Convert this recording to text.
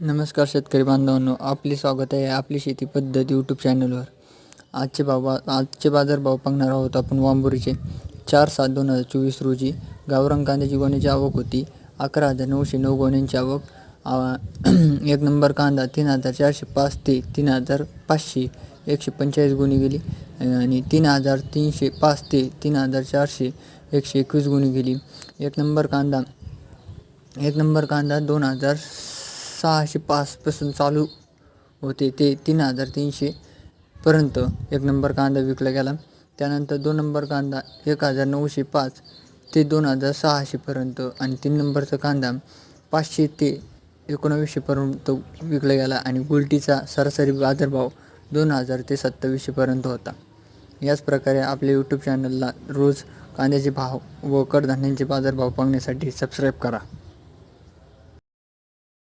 नमस्कार शेतकरी बांधवांनो, आपले स्वागत आहे आपली शेती पद्धत यूट्यूब चॅनलवर। आजचे बाजारभाव पाहणार आहोत आपण वांबुरीचे। 4/7/2024 रोजी गावरान कांद्याची गोण्याची आवक होती 11,909 गोण्यांची आवक। एक नंबर कांदा 3,405 ते 3,500 145 गुणी गेली आणि 3,305 ते 3,400 121 गुणी गेली। एक नंबर कांदा 2,605 पासून चालू होते ते 3,300 पर्यंत एक नंबर कांदा विकला गेला। त्यानंतर 2 नंबर कांदा 1,905 ते 2,600 पर्यंत आणि 3 नंबरचा कांदा 500 ते 1900 पर्यंत विकला गेला आणि गुलटीचा सरासरी बाजारभाव 2,000 ते 2700 पर्यंत होता। याच प्रकारे आपल्या यूट्यूब चॅनलला रोज कांद्याचे भाव व कडधान्यांचे बाजारभाव पाहण्यासाठी सबस्क्राईब करा।